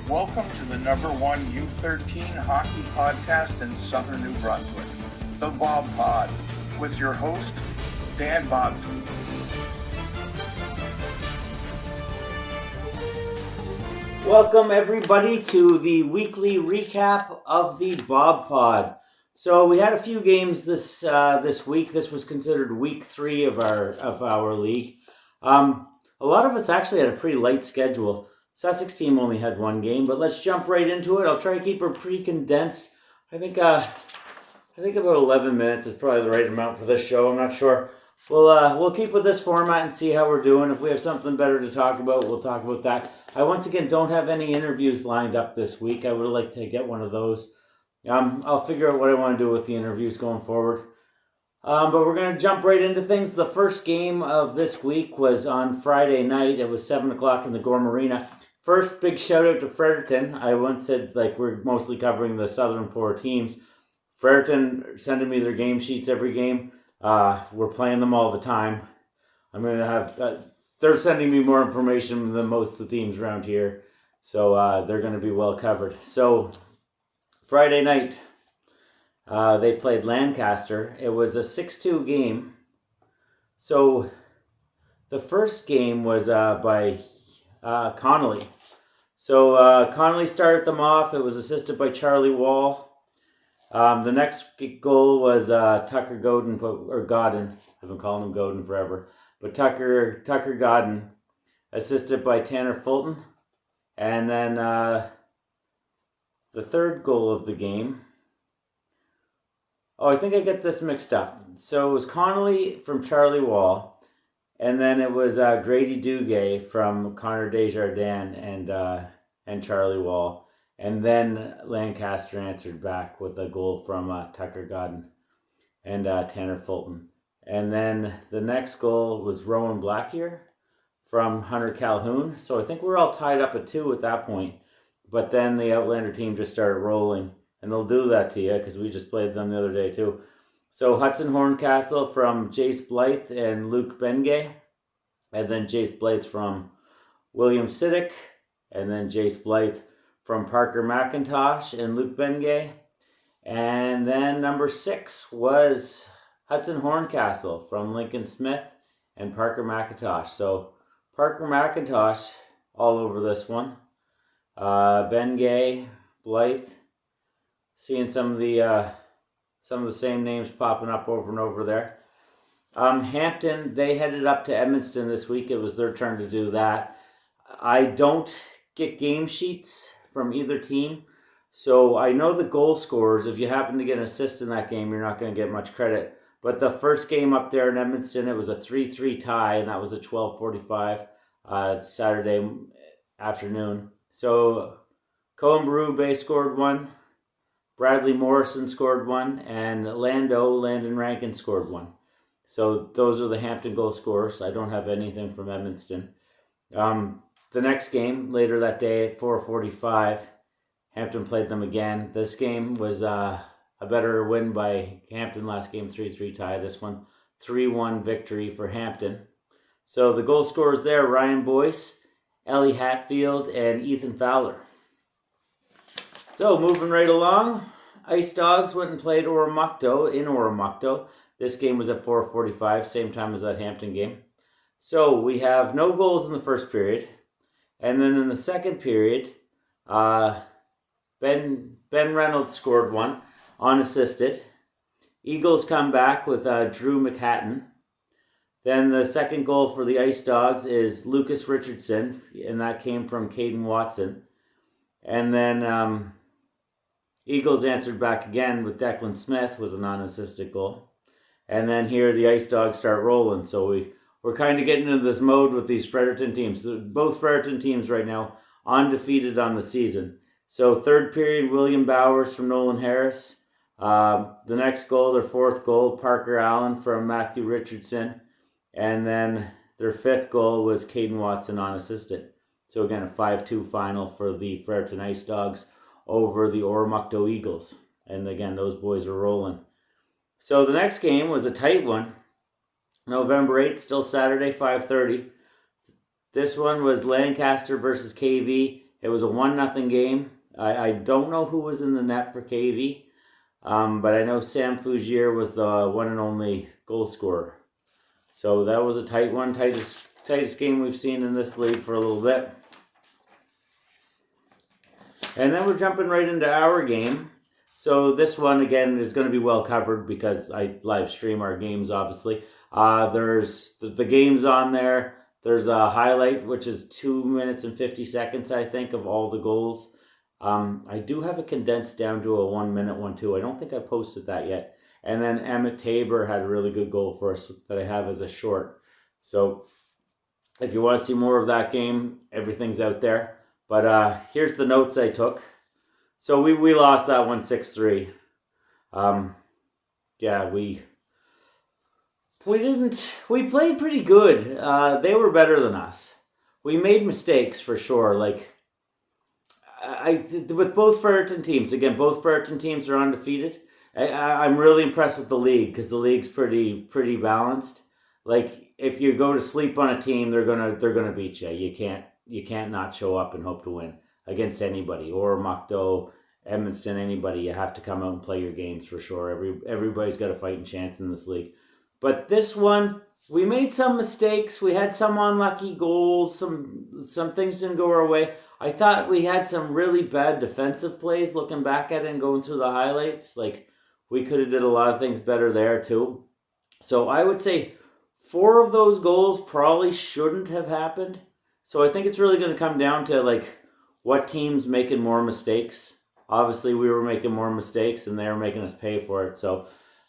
Welcome to the number one U13 hockey podcast in southern New Brunswick, the Bobpod, with your host, Dan Bobson. Welcome everybody to the weekly recap of the Bobpod. So we had a few games this week. This was considered week 3 of our league. A lot of us actually had a pretty light schedule. Sussex team only had one game, but let's jump right into it. I'll try to keep it pretty condensed. I think about 11 minutes is probably the right amount for this show. I'm not sure. We'll keep with this format and see how we're doing. If we have something better to talk about, we'll talk about that. I once again don't have any interviews lined up this week. I would like to get one of those. I'll figure out what I want to do with the interviews going forward. But we're going to jump right into things. The first game of this week was on Friday night. It was 7 o'clock in the Gorm Arena. First, big shout out to Fredericton. I once said we're mostly covering the southern 4 teams. Fredericton sending me their game sheets every game. We're playing them all the time. I'm going to have... they're sending me more information than most of the teams around here. So they're going to be well covered. So Friday night, they played Lancaster. It was a 6-2 game. So the first game was by Connolly. So Connolly started them off. It was assisted by Charlie Wall. The next goal was Tucker Godin, or Godin. I've been calling him Godin forever. But Tucker Godin, assisted by Tanner Fulton. And then the third goal of the game. Oh, I think I get this mixed up. So it was Connolly from Charlie Wall. And then it was Grady Duguay from Connor Desjardins and Charlie Wall. And then Lancaster answered back with a goal from Tucker Godin and Tanner Fulton. And then the next goal was Rowan Blackier from Hunter Calhoun. So I think we're all tied up at 2 at that point. But then the Outlander team just started rolling. And they'll do that to you because we just played them the other day too. So Hudson Horncastle from Jace Blythe and Luke Bengay. And then Jace Blythe from William Siddick. And then Jace Blythe from Parker McIntosh and Luke Bengay. And then number 6 was Hudson Horncastle from Lincoln Smith and Parker McIntosh. So Parker McIntosh all over this one. Bengay, Blythe. Seeing some of the same names popping up over and over there. Hampton, they headed up to Edmundston this week. It was their turn to do that. I don't get game sheets from either team, so I know the goal scorers. If you happen to get an assist in that game, you're not going to get much credit. But the first game up there in Edmundston, it was a 3-3 tie, and that was at 12:45 Saturday afternoon. So Cohen Barube scored 1. Bradley Morrison scored 1, and Landon Rankin scored 1. So those are the Hampton goal scorers. I don't have anything from Edmundston. The next game, later that day at 4:45, Hampton played them again. This game was a better win by Hampton. Last game, 3-3 tie. This one, 3-1 victory for Hampton. So the goal scorers there, Ryan Boyce, Ellie Hatfield, and Ethan Fowler. So, moving right along, Ice Dogs went and played Oromocto in Oromocto. This game was at 4:45, same time as that Hampton game. So, we have no goals in the first period. And then in the second period, Ben Reynolds scored 1, unassisted. Eagles come back with Drew McHatton. Then the second goal for the Ice Dogs is Lucas Richardson, and that came from Caden Watson. And then Eagles answered back again with Declan Smith with a non-assisted goal. And then here the Ice Dogs start rolling. So we're kind of getting into this mode with these Fredericton teams. Both Fredericton teams right now undefeated on the season. So third period, William Bowers from Nolan Harris. The next goal, their fourth goal, Parker Allen from Matthew Richardson. And then their fifth goal was Caden Watson unassisted. So again, a 5-2 final for the Fredericton Ice Dogs over the Oromocto Eagles. And again, those boys are rolling. So the next game was a tight one. November 8th, still Saturday, 5:30. This one was Lancaster versus KV. It was a 1-0 game. I don't know who was in the net for KV, but I know Sam Fougier was the one and only goal scorer. So that was a tight one, tightest game we've seen in this league for a little bit. And then we're jumping right into our game. So this one, again, is going to be well covered because I live stream our games, obviously. There's the games on there. There's a highlight, which is 2 minutes and 50 seconds, I think, of all the goals. I do have it condensed down to a 1 minute one, too. I don't think I posted that yet. And then Emmett Tabor had a really good goal for us that I have as a short. So if you want to see more of that game, everything's out there. But here's the notes I took. So we lost that one 6-3. Yeah, we played pretty good. They were better than us. We made mistakes for sure. Like with both Fredericton teams. Again, both Fredericton teams are undefeated. I'm really impressed with the league because the league's pretty balanced. Like if you go to sleep on a team, they're gonna beat you. You can't not show up and hope to win against anybody, or Mukdo, Edmonton, anybody. You have to come out and play your games for sure. Everybody's got a fighting chance in this league. But this one, we made some mistakes. We had some unlucky goals. Some things didn't go our way. I thought we had some really bad defensive plays looking back at it and going through the highlights. Like we could have did a lot of things better there too. So I would say 4 of those goals probably shouldn't have happened. So I think it's really going to come down to like what team's making more mistakes. Obviously, we were making more mistakes, and they were making us pay for it. So,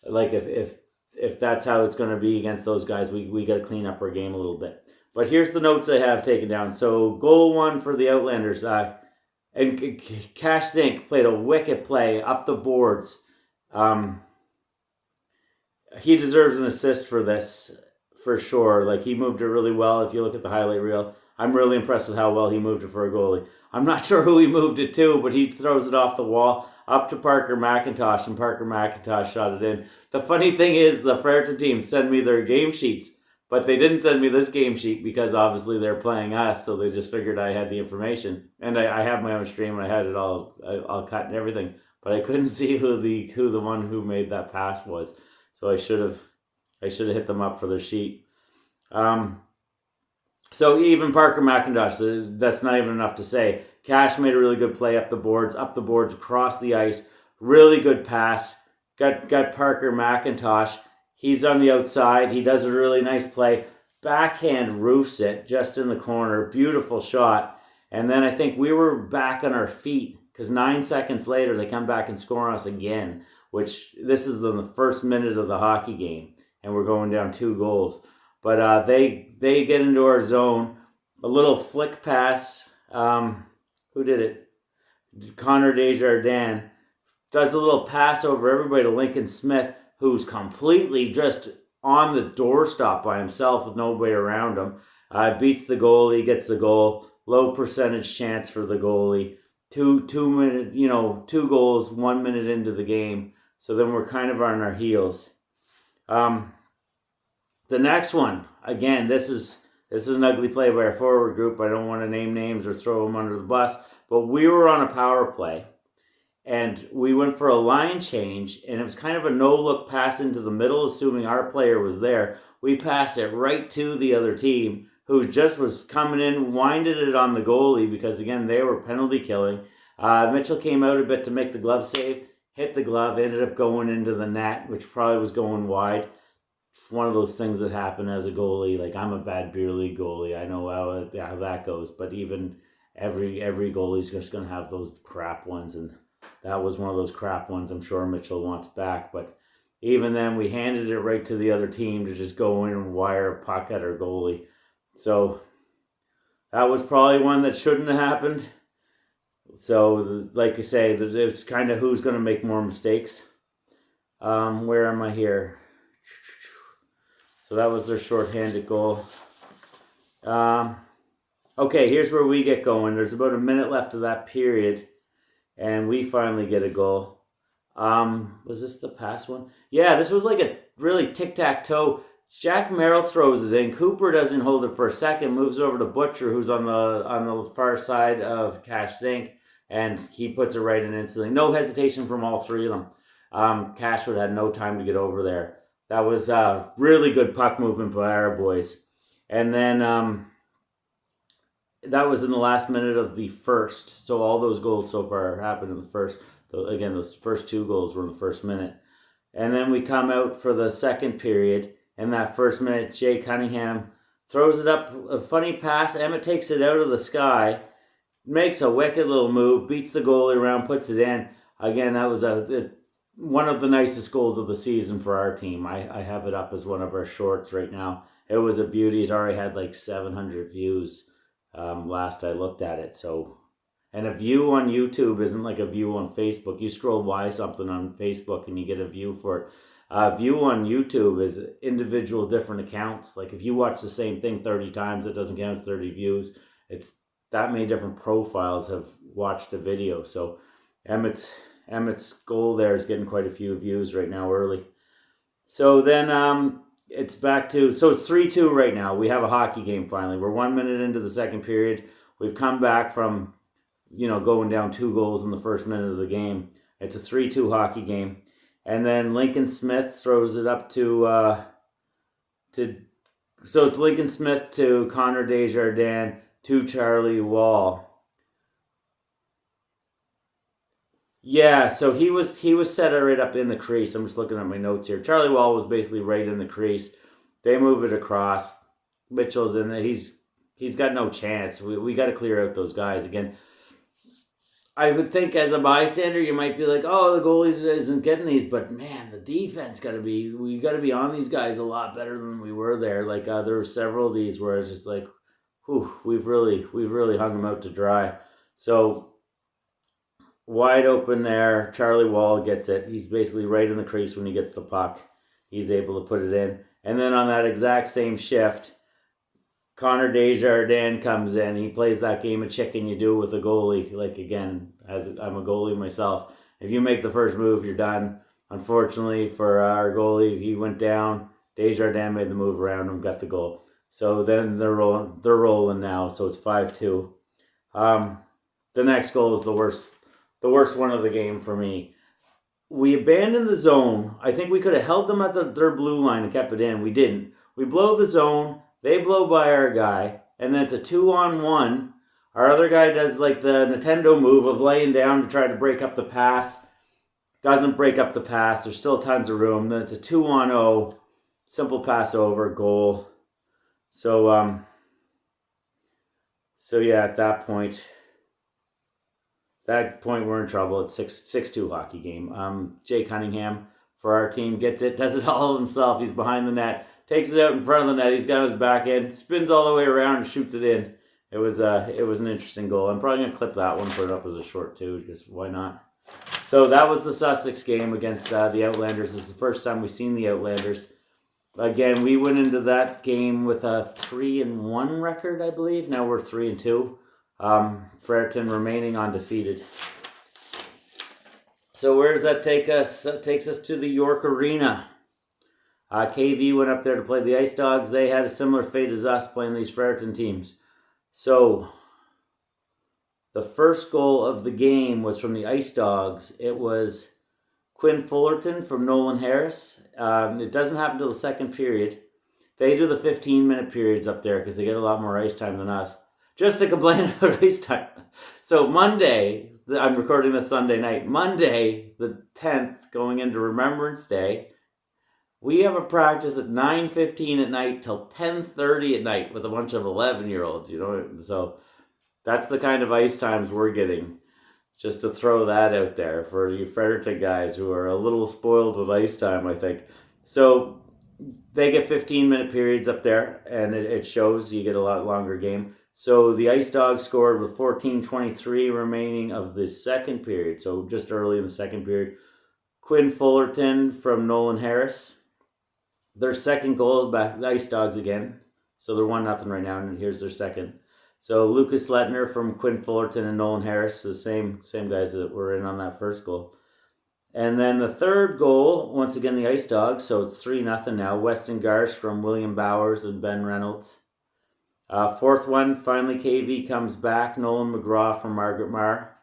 like if that's how it's going to be against those guys, we got to clean up our game a little bit. But here's the notes I have taken down. So goal 1 for the Outlanders, and Cash Zink played a wicked play up the boards. He deserves an assist for this for sure. Like he moved it really well. If you look at the highlight reel. I'm really impressed with how well he moved it for a goalie. I'm not sure who he moved it to, but he throws it off the wall up to Parker McIntosh, and Parker McIntosh shot it in. The funny thing is the Fredericton team send me their game sheets, but they didn't send me this game sheet because obviously they're playing us, so they just figured I had the information. And I have my own stream, and I had it all cut and everything, but I couldn't see who the one who made that pass was. So I should have hit them up for their sheet. So even Parker McIntosh, that's not even enough to say. Cash made a really good play up the boards, across the ice. Really good pass. Got Parker McIntosh. He's on the outside. He does a really nice play. Backhand roofs it just in the corner. Beautiful shot. And then I think we were back on our feet because 9 seconds later they come back and score on us again, which this is the first minute of the hockey game, and we're going down 2 goals. But they get into our zone. A little flick pass. Who did it? Connor Desjardins does a little pass over everybody to Lincoln Smith, who's completely just on the doorstop by himself with nobody around him. Beats the goalie, gets the goal. Low percentage chance for the goalie. 2 goals, 1 minute into the game. So then we're kind of on our heels. The next one, again, this is an ugly play by our forward group. I don't want to name names or throw them under the bus, but we were on a power play, and we went for a line change, and it was kind of a no-look pass into the middle, assuming our player was there. We passed it right to the other team, who just was coming in, winded it on the goalie, because, again, they were penalty killing. Mitchell came out a bit to make the glove save, hit the glove, ended up going into the net, which probably was going wide. It's one of those things that happen as a goalie. Like, I'm a bad beer league goalie. I know how that goes. But even every goalie's just going to have those crap ones. And that was one of those crap ones I'm sure Mitchell wants back. But even then, we handed it right to the other team to just go in and wire a puck at our goalie. So that was probably one that shouldn't have happened. So, like I say, it's kind of who's going to make more mistakes. Where am I here? So that was their shorthanded goal. Okay, here's where we get going. There's about a minute left of that period, and we finally get a goal. Was this the pass one? Yeah, this was like a really tic-tac-toe. Jack Merrill throws it in. Cooper doesn't hold it for a second, moves over to Butcher, who's on the far side of Cash Zink, and he puts it right in instantly. No hesitation from all three of them. Cashwood had no time to get over there. That was really good puck movement by our boys. And then that was in the last minute of the first. So all those goals so far happened in the first. Again, those first 2 goals were in the first minute. And then we come out for the second period. In that first minute, Jay Cunningham throws it up, a funny pass. Emmett takes it out of the sky, makes a wicked little move, beats the goalie around, puts it in. Again, that was one of the nicest goals of the season for our team. I have it up as one of our shorts right now. It was a beauty. It already had like 700 views last I looked at it. So, and a view on YouTube isn't like a view on Facebook. You scroll by something on Facebook and you get a view for it. View on YouTube is individual different accounts. Like if you watch the same thing 30 times, it doesn't count as 30 views. It's that many different profiles have watched a video. So Emmett's goal there is getting quite a few views right now early. So then it's back to, so it's 3-2 right now. We have a hockey game finally. We're 1 minute into the second period. We've come back from, going down 2 goals in the first minute of the game. It's a 3-2 hockey game. And then Lincoln Smith throws it up so it's Lincoln Smith to Connor Desjardins to Charlie Wall. Yeah, so he was set right up in the crease. I'm just looking at my notes here. Charlie Wall was basically right in the crease. They move it across. Mitchell's in there. He's got no chance. We got to clear out those guys again. I would think as a bystander, you might be like, oh, the goalie isn't getting these, but man, the defense we got to be on these guys a lot better than we were there. Like there were several of these where I was just like, whew, we've really hung them out to dry. So wide open there, Charlie Wall gets it. He's basically right in the crease when he gets the puck. He's able to put it in. And then on that exact same shift, Connor Desjardins comes in. He plays that game of chicken you do with a goalie. Like, again, as I'm a goalie myself, if you make the first move, you're done. Unfortunately for our goalie, he went down. Desjardins made the move around him, got the goal. So then they're rolling now. So it's 5-2. The next goal is the worst one of the game for me. We abandoned the zone. I think we could have held them at their blue line and kept it in. We didn't. We blow the zone. They blow by our guy, and then it's a 2-on-1. Our other guy does like the Nintendo move of laying down to try to break up the pass. Doesn't break up the pass. There's still tons of room. Then it's a 2-on-0. Simple pass over, goal. So yeah, at that point we're in trouble. It's 6-2 hockey game. Jay Cunningham for our team gets it, does it all himself. He's behind the net. Takes it out in front of the net. He's got his back in, spins all the way around and shoots it in. It was an interesting goal. I'm probably gonna clip that one, put it up as a short too, because why not? So that was the Sussex game against the Outlanders. This is the first time we've seen the Outlanders. Again, we went into that game with a 3-1 record, I believe. Now we're 3-2. Fredericton remaining undefeated. So where does that take us? That takes us to the York Arena. KV went up there to play the Ice Dogs. They had a similar fate as us playing these Fredericton teams. So, the first goal of the game was from the Ice Dogs. It was Quinn Fullerton from Nolan Harris. It doesn't happen until the second period. They do the 15-minute periods up there because they get a lot more ice time than us. Just to complain about ice time. So Monday, I'm recording this Sunday night. Monday, the 10th, going into Remembrance Day, we have a practice at 9:15 at night till 10:30 at night with a bunch of 11-year-olds, So that's the kind of ice times we're getting. Just to throw that out there for you Fredericton guys who are a little spoiled with ice time, I think. So they get 15-minute periods up there, and it shows you get a lot longer game. So the Ice Dogs scored with 14:23 remaining of the second period, so just early in the second period. Quinn Fullerton from Nolan Harris. Their second goal back, the Ice Dogs again. So they're 1-0 right now, and here's their second. So Lucas Lettner from Quinn Fullerton and Nolan Harris, the same guys that were in on that first goal. And then the third goal, once again, the Ice Dogs. So it's 3-0 now. Weston Garsh from William Bowers and Ben Reynolds. Fourth one, finally KV comes back. Nolan McGraw from Margaret Mar.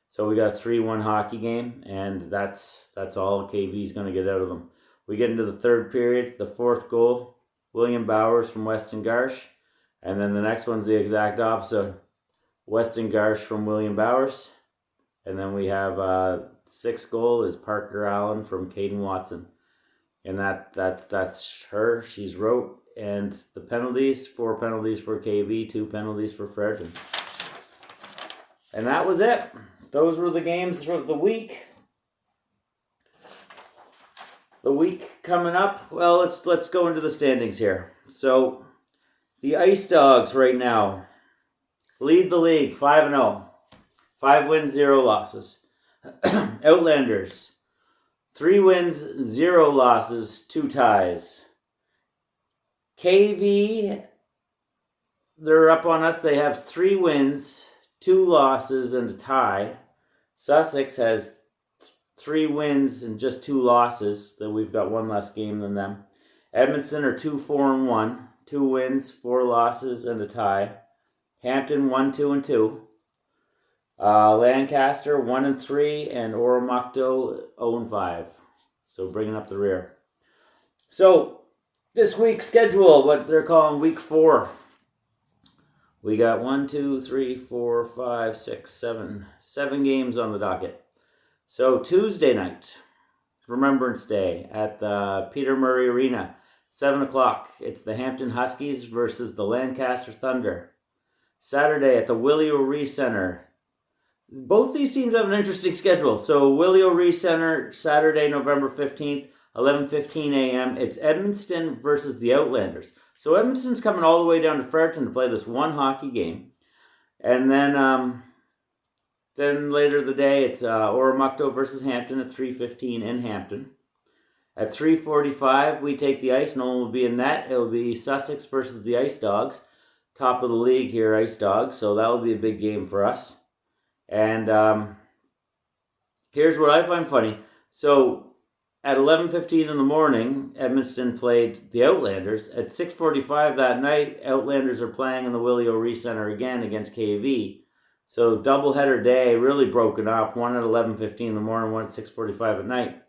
So we got a 3-1 hockey game, and that's all KV's going to get out of them. We get into the third period, the fourth goal, William Bowers from Weston Garsh. And then the next one's the exact opposite. Weston Garsh from William Bowers. And then we have sixth goal is Parker Allen from Caden Watson. And that's her. She's wrote. And the penalties, 4 penalties for KV, 2 penalties for Fredericton. And that was it. Those were the games of the week. The week coming up, well, let's go into the standings here. So the Ice Dogs right now lead the league 5-0. 5 wins, 0 losses. Outlanders, 3 wins, 0 losses, 2 ties. KV, they're up on us. They have 3 wins, 2 losses, and a tie. Sussex has 3 wins and just 2 losses. Then we've got 1 less game than them. Edmonton are 2-4-1, 2 wins, 4 losses, and a tie. Hampton 1-2-2. Lancaster 1-3, and Oromocto 0-5. So bringing up the rear. So this week's schedule, what they're calling week 4. We got 7 games on the docket. So Tuesday night, Remembrance Day at the Peter Murray Arena, 7 o'clock. It's the Hampton Huskies versus the Lancaster Thunder. Saturday at the Willie O'Ree Center. Both these teams have an interesting schedule. So Willie O'Ree Center, Saturday, November 15th, 11:15 a.m. It's Edmundston versus the Outlanders. So Edmundston's coming all the way down to Fredericton to play this one hockey game. And then later the day, it's Oromocto versus Hampton at 3:15 in Hampton. At 3:45, we take the ice. No one will be in net. It'll be Sussex versus the Ice Dogs. Top of the league here, Ice Dogs. So that will be a big game for us. And here's what I find funny. So at 11:15 in the morning, Edmundston played the Outlanders. At 6:45 that night, Outlanders are playing in the Willie O'Ree Center again against KV. So doubleheader day, really broken up. One at 11:15 in the morning, one at 6:45 at night.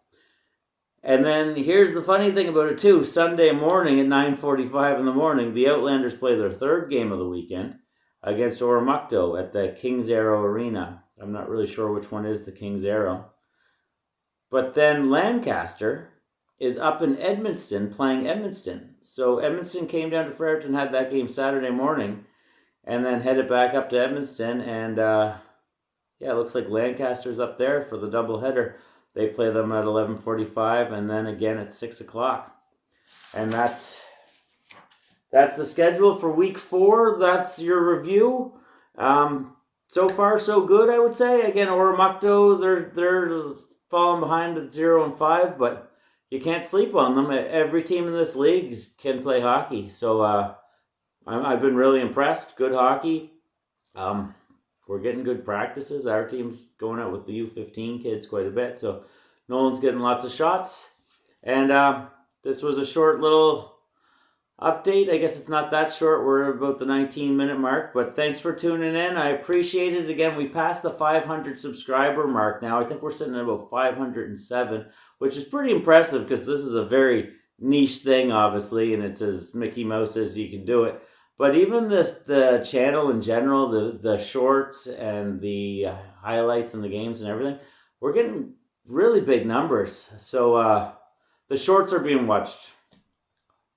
And then here's the funny thing about it too. Sunday morning at 9:45 in the morning, the Outlanders play their third game of the weekend against Oromocto at the King's Arrow Arena. I'm not really sure which one is the King's Arrow. But then Lancaster is up in Edmundston playing Edmundston. So Edmundston came down to Fredericton, had that game Saturday morning, and then headed back up to Edmundston. And it looks like Lancaster's up there for the doubleheader. They play them at 11:45 and then again at 6 o'clock. And that's the schedule for week 4. That's your review. So far, so good, I would say. Again, Oromocto, they're falling behind at 0-5, but you can't sleep on them. Every team in this league can play hockey. So I've been really impressed. Good hockey. We're getting good practices. Our team's going out with the U15 kids quite a bit. So Nolan's getting lots of shots. And this was a short little update. I guess it's not that short. We're about the 19-minute mark. But thanks for tuning in. I appreciate it. Again, we passed the 500 subscriber mark now. I think we're sitting at about 507, which is pretty impressive because this is a very niche thing, obviously, and it's as Mickey Mouse as you can do it. But even the channel in general, the shorts and the highlights and the games and everything, we're getting really big numbers. So the shorts are being watched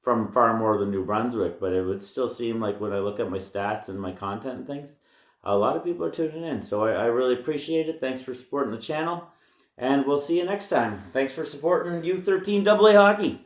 from far more than New Brunswick, but it would still seem like when I look at my stats and my content and things, a lot of people are tuning in. So I really appreciate it. Thanks for supporting the channel, and we'll see you next time. Thanks for supporting U13 AA hockey.